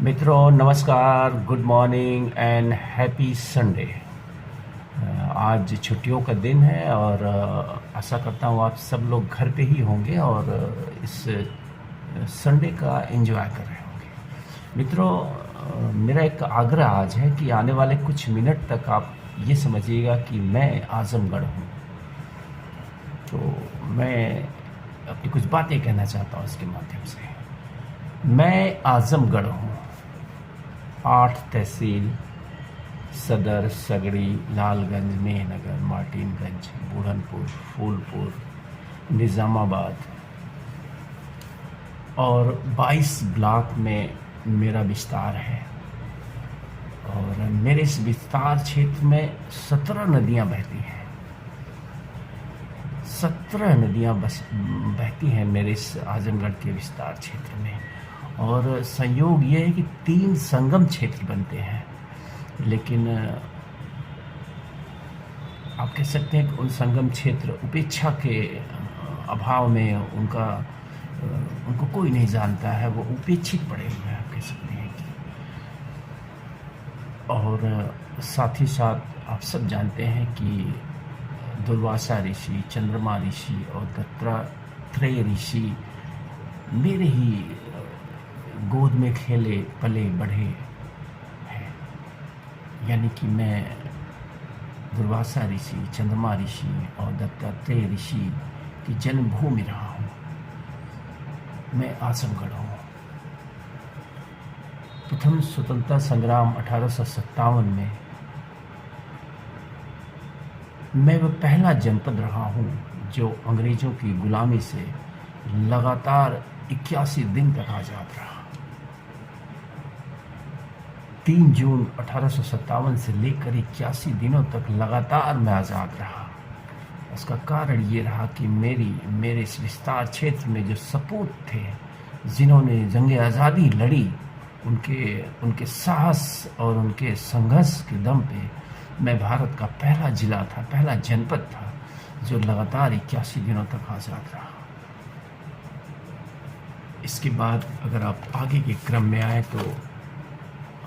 मित्रों नमस्कार, good morning and happy Sunday. आज छुट्टियों का दिन है और आशा करता हूँ आप सब लोग घर पे ही होंगे और इस संडे का एंजॉय कर रहे होंगे। मित्रों, मेरा एक आग्रह आज है कि आने वाले कुछ मिनट तक आप ये समझिएगा कि मैं आजमगढ़ हूँ। तो मैं अपनी कुछ बातें कहना चाहता हूँ इसके माध्यम से। मैं आजमगढ़ हूँ। 8 तहसील सदर, सगड़ी, लालगंज, मेहनगर, मार्टिनगंज, बुढ़नपुर, फूलपुर, निज़ामाबाद और 22 ब्लॉक में मेरा विस्तार है। और मेरे इस विस्तार क्षेत्र में 17 नदियाँ बहती हैं। 17 नदियाँ बस बहती हैं मेरे इस आजमगढ़ के विस्तार क्षेत्र में। और संयोग ये है कि 3 संगम क्षेत्र बनते हैं, लेकिन आप कह सकते हैं कि उन संगम क्षेत्र उपेक्षा के अभाव में उनको कोई नहीं जानता है, वो उपेक्षित पड़े हुए हैं, आप कह सकते हैं कि। और साथ ही साथ आप सब जानते हैं कि दुर्वासा ऋषि, चंद्रमा ऋषि और दत्तात्रेय ऋषि मेरे ही गोद में खेले पले बढ़े हैं। यानी कि मैं दुर्वासा ऋषि, चंद्रमा ऋषि और दत्तात्रेय ऋषि की जन्मभूमि रहा हूँ। मैं आजमगढ़ हूँ। प्रथम स्वतंत्रता संग्राम 1857 में मैं वह पहला जनपद रहा हूँ जो अंग्रेज़ों की गुलामी से लगातार 81 दिन तक आज़ाद रहा। 3 जून 1857 से लेकर 81 दिनों तक लगातार मैं आज़ाद रहा। उसका कारण ये रहा कि मेरे इस विस्तार क्षेत्र में जो सपूत थे, जिन्होंने जंग आज़ादी लड़ी, उनके साहस और उनके संघर्ष के दम पे मैं भारत का पहला जिला था, पहला जनपद था जो लगातार 81 दिनों तक आज़ाद रहा। इसके बाद अगर आप आगे के क्रम में आए तो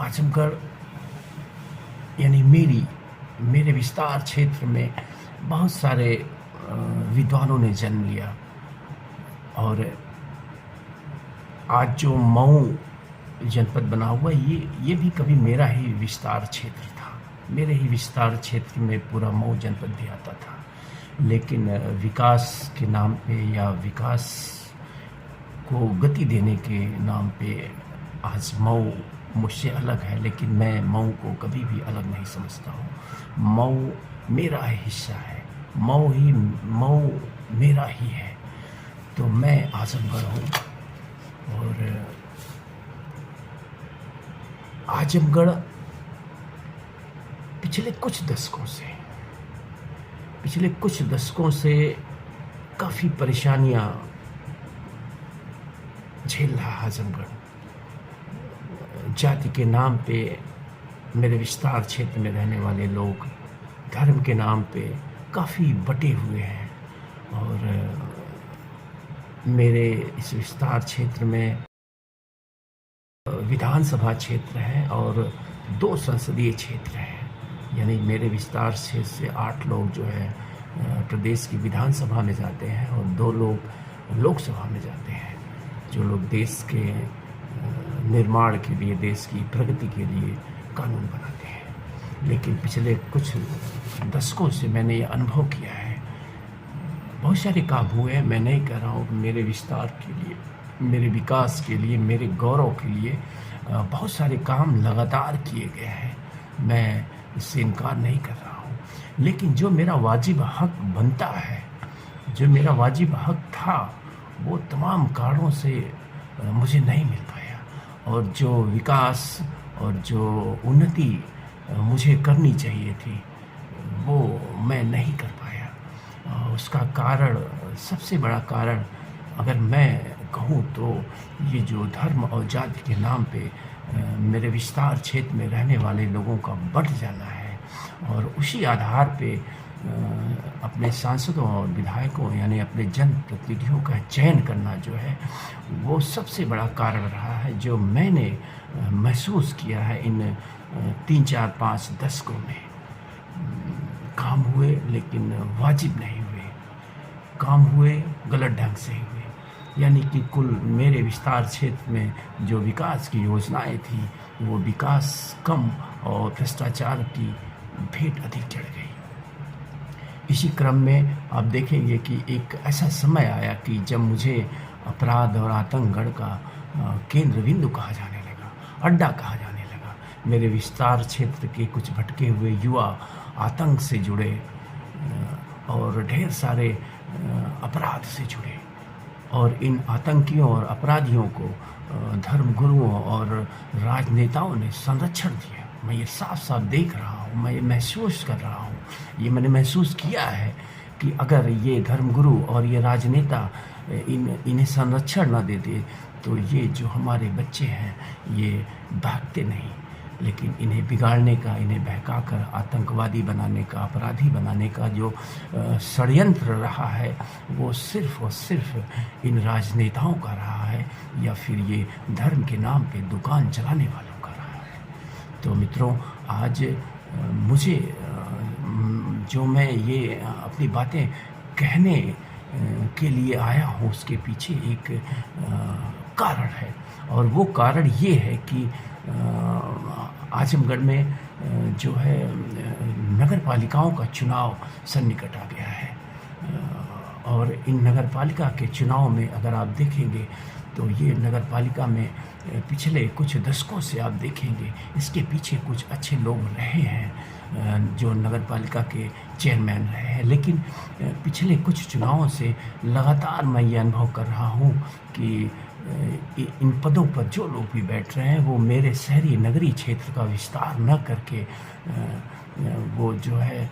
आजमगढ़ यानी मेरे विस्तार क्षेत्र में बहुत सारे विद्वानों ने जन्म लिया। और आज जो मऊ जनपद बना हुआ ये भी कभी मेरा ही विस्तार क्षेत्र था। मेरे ही विस्तार क्षेत्र में पूरा मऊ जनपद भी आता था, लेकिन विकास के नाम पे या विकास को गति देने के नाम पे आज मऊ मुझसे अलग है। लेकिन मैं मऊ को कभी भी अलग नहीं समझता हूँ। मऊ मेरा हिस्सा है, मऊ मेरा ही है। तो मैं आजमगढ़ हूँ। और आजमगढ़ पिछले कुछ दशकों से काफ़ी परेशानियाँ झेल रहा आजमगढ़। जाति के नाम पे मेरे विस्तार क्षेत्र में रहने वाले लोग धर्म के नाम पे काफ़ी बटे हुए हैं। और मेरे इस विस्तार क्षेत्र में विधानसभा क्षेत्र है और 2 संसदीय क्षेत्र हैं। यानी मेरे विस्तार क्षेत्र से 8 लोग जो है प्रदेश की विधानसभा में जाते हैं और 2 लोग लोकसभा में जाते हैं, जो लोग देश के निर्माण के लिए, देश की प्रगति के लिए कानून बनाते हैं। लेकिन पिछले कुछ दशकों से मैंने ये अनुभव किया है, बहुत सारे काम हुए हैं। मैं नहीं कह रहा हूँ कि मेरे विस्तार के लिए, मेरे विकास के लिए, मेरे गौरव के लिए बहुत सारे काम लगातार किए गए हैं, मैं इससे इनकार नहीं कर रहा हूँ। लेकिन जो मेरा वाजिब हक बनता है, जो मेरा वाजिब हक था, वो तमाम कारणों से मुझे नहीं मिल पाया। और जो विकास और जो उन्नति मुझे करनी चाहिए थी, वो मैं नहीं कर पाया। उसका कारण, सबसे बड़ा कारण अगर मैं कहूँ तो ये जो धर्म और जाति के नाम पे मेरे विस्तार क्षेत्र में रहने वाले लोगों का बढ़ जाना है और उसी आधार पे अपने सांसदों और विधायकों यानी अपने जनप्रतिनिधियों का चयन करना जो है वो सबसे बड़ा कारण रहा है, जो मैंने महसूस किया है इन 3-4-5 दशकों में। काम हुए लेकिन वाजिब नहीं हुए, काम हुए गलत ढंग से हुए। यानी कि कुल मेरे विस्तार क्षेत्र में जो विकास की योजनाएं थी वो विकास कम और भ्रष्टाचार की भेंट अधिक चढ़ गई। इसी क्रम में आप देखेंगे कि एक ऐसा समय आया कि जब मुझे अपराध और आतंकगढ़ का केंद्र बिंदु कहा जाने लगा, अड्डा कहा जाने लगा। मेरे विस्तार क्षेत्र के कुछ भटके हुए युवा आतंक से जुड़े और ढेर सारे अपराध से जुड़े, और इन आतंकियों और अपराधियों को धर्मगुरुओं और राजनेताओं ने संरक्षण दिया। मैं ये साफ साफ देख रहा हूँ, मैं ये महसूस कर रहा हूँ, ये मैंने महसूस किया है कि अगर ये धर्मगुरु और ये राजनेता इन्हें संरक्षण न देते तो ये जो हमारे बच्चे हैं ये भागते नहीं, लेकिन इन्हें बिगाड़ने का, इन्हें बहकाकर आतंकवादी बनाने का, अपराधी बनाने का जो षड्यंत्र रहा है वो सिर्फ और सिर्फ इन राजनेताओं का रहा है, या फिर ये धर्म के नाम पे दुकान चलाने वालों का रहा है। तो मित्रों, आज मुझे जो मैं ये अपनी बातें कहने के लिए आया हूँ उसके पीछे एक कारण है, और वो कारण ये है कि आजमगढ़ में जो है नगर पालिकाओं का चुनाव सन्निकट आ गया है, और इन नगर पालिका के चुनाव में अगर आप देखेंगे तो ये नगर पालिका में पिछले कुछ दशकों से आप देखेंगे इसके पीछे कुछ अच्छे लोग रहे हैं जो नगर पालिका के चेयरमैन रहे हैं, लेकिन पिछले कुछ चुनावों से लगातार मैं ये अनुभव कर रहा हूँ कि इन पदों पर जो लोग भी बैठ रहे हैं वो मेरे शहरी नगरीय क्षेत्र का विस्तार न करके वो जो है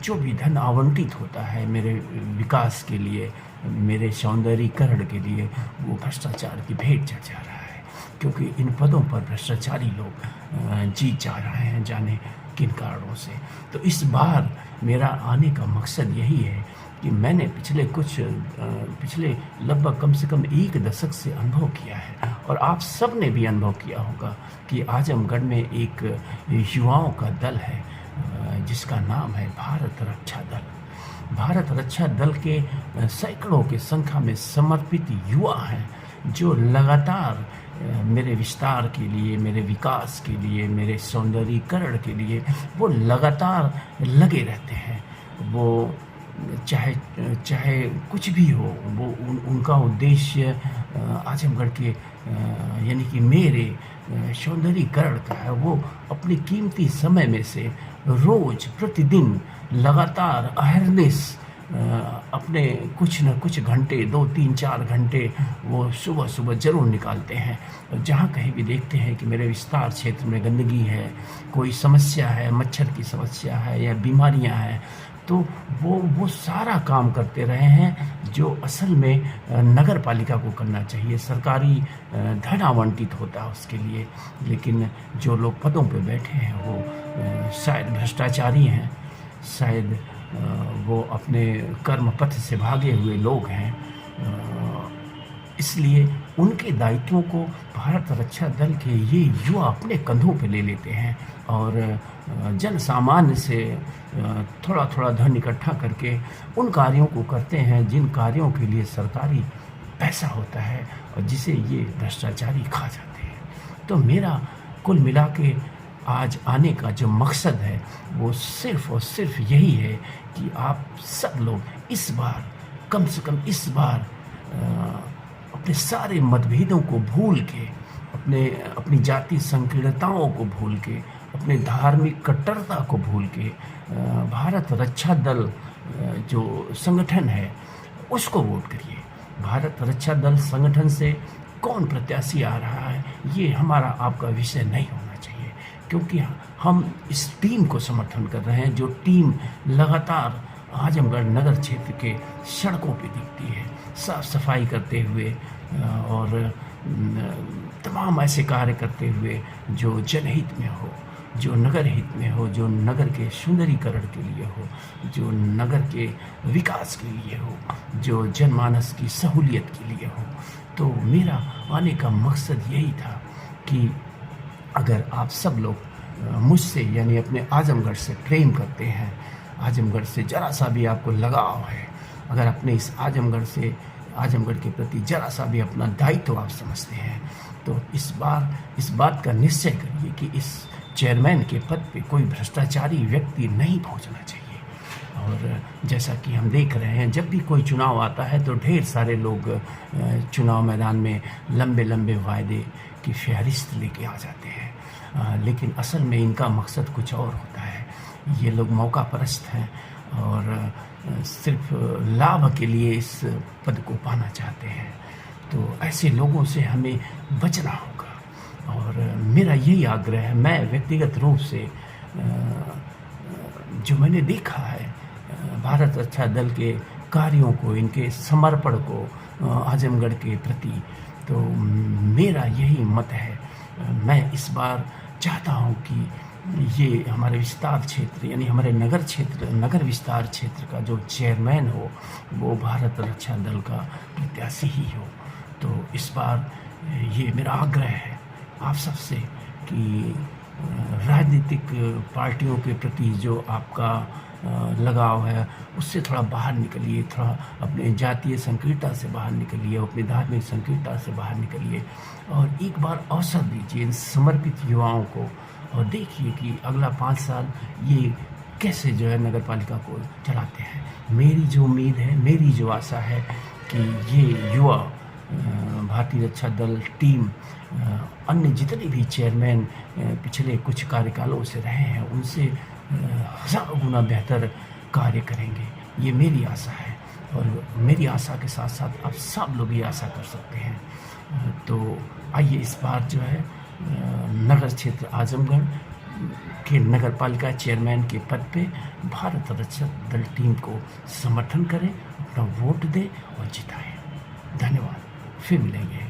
जो भी धन आवंटित होता है मेरे विकास के लिए, मेरे सौंदर्यीकरण के लिए, वो भ्रष्टाचार की भेंट चढ़ जा रहा है, क्योंकि इन पदों पर भ्रष्टाचारी लोग जीत जा रहे हैं जाने किन कारणों से। तो इस बार मेरा आने का मकसद यही है कि मैंने पिछले लगभग कम से कम 1 दशक से अनुभव किया है, और आप सब ने भी अनुभव किया होगा कि आजमगढ़ में एक युवाओं का दल है जिसका नाम है भारत रक्षा दल। भारत रक्षा दल के सैकड़ों की संख्या में समर्पित युवा हैं जो लगातार मेरे विस्तार के लिए, मेरे विकास के लिए, मेरे सौंदर्यीकरण के लिए वो लगातार लगे रहते हैं। वो चाहे कुछ भी हो, वो उनका उद्देश्य आजमगढ़ के यानी कि मेरे सौंदर्यीकरण का है। वो अपनी कीमती समय में से रोज प्रतिदिन लगातार अहरनिश अपने कुछ न कुछ घंटे, 2-3-4 घंटे वो सुबह सुबह ज़रूर निकालते हैं। और जहाँ कहीं भी देखते हैं कि मेरे विस्तार क्षेत्र में गंदगी है, कोई समस्या है, मच्छर की समस्या है या बीमारियाँ हैं, तो वो सारा काम करते रहे हैं जो असल में नगर पालिका को करना चाहिए। सरकारी धन आवंटित होता है उसके लिए, लेकिन जो लोग पदों पे बैठे हैं वो शायद भ्रष्टाचारी हैं, शायद वो अपने कर्म पथ से भागे हुए लोग हैं। इसलिए उनके दायित्वों को भारत रक्षा दल के ये युवा अपने कंधों पे ले लेते हैं और जन सामान्य से थोड़ा थोड़ा धन इकट्ठा करके उन कार्यों को करते हैं जिन कार्यों के लिए सरकारी पैसा होता है और जिसे ये भ्रष्टाचारी खा जाते हैं। तो मेरा कुल मिला के आज आने का जो मकसद है वो सिर्फ और सिर्फ यही है कि आप सब लोग इस बार, कम से कम इस बार, अपने सारे मतभेदों को भूल के, अपनी जाति संकीर्णताओं को भूल के, अपने धार्मिक कट्टरता को भूल के भारत रक्षा दल जो संगठन है उसको वोट करिए। भारत रक्षा दल संगठन से कौन प्रत्याशी आ रहा है ये हमारा आपका विषय नहीं होना चाहिए, क्योंकि हम इस टीम को समर्थन कर रहे हैं जो टीम लगातार आजमगढ़ नगर क्षेत्र के सड़कों पे दिखती है, साफ सफाई करते हुए और तमाम ऐसे कार्य करते हुए जो जनहित में हो, जो नगर हित में हो, जो नगर के सुंदरीकरण के लिए हो, जो नगर के विकास के लिए हो, जो जनमानस की सहूलियत के लिए हो। तो मेरा आने का मकसद यही था कि अगर आप सब लोग मुझसे यानी अपने आजमगढ़ से प्रेम करते हैं, आजमगढ़ से ज़रा सा भी आपको लगाव है, अगर अपने इस आजमगढ़ के प्रति ज़रा सा भी अपना दायित्व आप समझते हैं, तो इस बात का निश्चय करिए कि इस चेयरमैन के पद पे कोई भ्रष्टाचारी व्यक्ति नहीं पहुंचना चाहिए। और जैसा कि हम देख रहे हैं, जब भी कोई चुनाव आता है तो ढेर सारे लोग चुनाव मैदान में लंबे लंबे वायदे की फहरिस्त लेके आ जाते हैं, लेकिन असल में इनका मकसद कुछ और होता है। ये लोग मौका परस्त हैं और सिर्फ लाभ के लिए इस पद को पाना चाहते हैं। तो ऐसे लोगों से हमें बचना होगा। और मेरा यही आग्रह है, मैं व्यक्तिगत रूप से जो मैंने देखा है भारत रक्षा दल के कार्यों को, इनके समर्पण को आजमगढ़ के प्रति, तो मेरा यही मत है। मैं इस बार चाहता हूं कि ये हमारे विस्तार क्षेत्र यानी हमारे नगर विस्तार क्षेत्र का जो चेयरमैन हो वो भारत रक्षा दल का प्रत्याशी ही हो। तो इस बार ये मेरा आग्रह है आप सबसे कि राजनीतिक पार्टियों के प्रति जो आपका लगाव है उससे थोड़ा बाहर निकलिए, थोड़ा अपने जातीय संकीर्णता से बाहर निकलिए, अपनी धार्मिक संकीर्णता से बाहर निकलिए और एक बार अवसर दीजिए इन समर्पित युवाओं को और देखिए कि अगला 5 साल ये कैसे जो है नगर पालिका को चलाते हैं। मेरी जो उम्मीद है, मेरी जो आशा है कि ये युवा भारतीय रक्षा दल टीम अन्य जितने भी चेयरमैन पिछले कुछ कार्यकालों से रहे हैं उनसे हज़ारों गुना बेहतर कार्य करेंगे, ये मेरी आशा है। और मेरी आशा के साथ साथ आप सब लोग ये आशा कर सकते हैं। तो आइए इस बार जो है नगर क्षेत्र आजमगढ़ के नगर पालिका चेयरमैन के पद पे भारत रक्षा दल टीम को समर्थन करें, अपना वोट दें और जिताएं। धन्यवाद, फिर मिलेंगे।